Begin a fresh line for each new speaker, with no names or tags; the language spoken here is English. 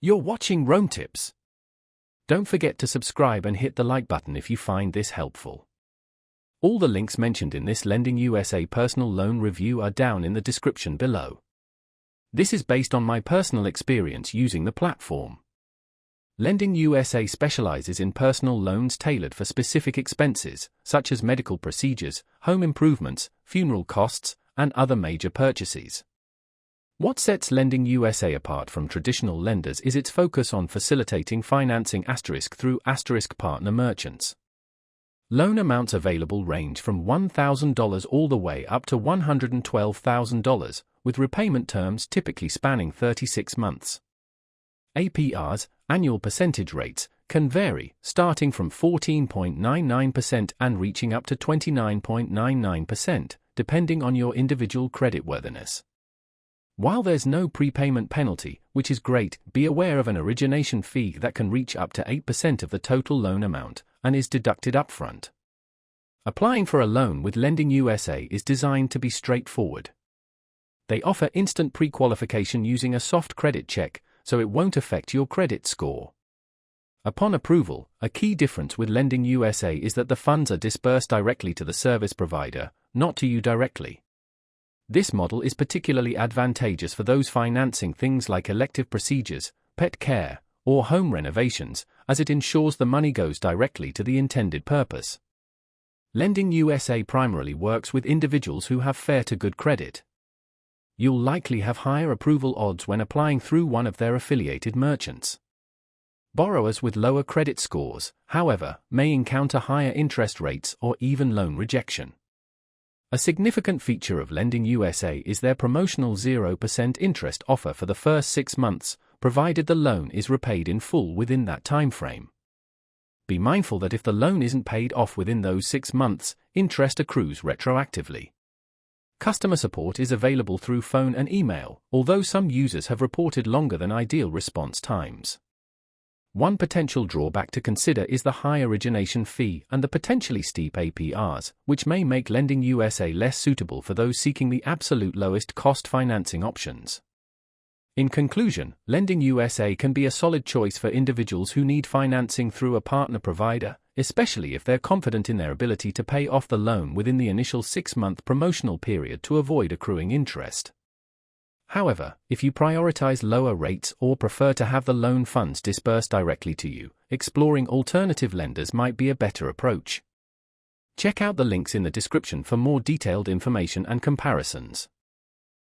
You're watching Rome Tips. Don't forget to subscribe and hit the like button if you find this helpful. All the links mentioned in this LendingUSA personal loan review are down in the description below. This is based on my personal experience using the platform. LendingUSA specializes in personal loans tailored for specific expenses, such as medical procedures, home improvements, funeral costs, and other major purchases. What sets LendingUSA apart from traditional lenders is its focus on facilitating financing through partner merchants. Loan amounts available range from $1,000 all the way up to $112,000, with repayment terms typically spanning 36 months. APRs, annual percentage rates, can vary, starting from 14.99% and reaching up to 29.99%, depending on your individual creditworthiness. While there's no prepayment penalty, which is great, be aware of an origination fee that can reach up to 8% of the total loan amount and is deducted upfront. Applying for a loan with LendingUSA is designed to be straightforward. They offer instant pre-qualification using a soft credit check, so it won't affect your credit score. Upon approval, a key difference with LendingUSA is that the funds are disbursed directly to the service provider, not to you directly. This model is particularly advantageous for those financing things like elective procedures, pet care, or home renovations, as it ensures the money goes directly to the intended purpose. LendingUSA primarily works with individuals who have fair to good credit. You'll likely have higher approval odds when applying through one of their affiliated merchants. Borrowers with lower credit scores, however, may encounter higher interest rates or even loan rejection. A significant feature of LendingUSA is their promotional 0% interest offer for the first 6 months, provided the loan is repaid in full within that timeframe. Be mindful that if the loan isn't paid off within those 6 months, interest accrues retroactively. Customer support is available through phone and email, although some users have reported longer than ideal response times. One potential drawback to consider is the high origination fee and the potentially steep APRs, which may make LendingUSA less suitable for those seeking the absolute lowest cost financing options. In conclusion, LendingUSA can be a solid choice for individuals who need financing through a partner provider, especially if they're confident in their ability to pay off the loan within the initial 6-month promotional period to avoid accruing interest. However, if you prioritize lower rates or prefer to have the loan funds disbursed directly to you, exploring alternative lenders might be a better approach. Check out the links in the description for more detailed information and comparisons.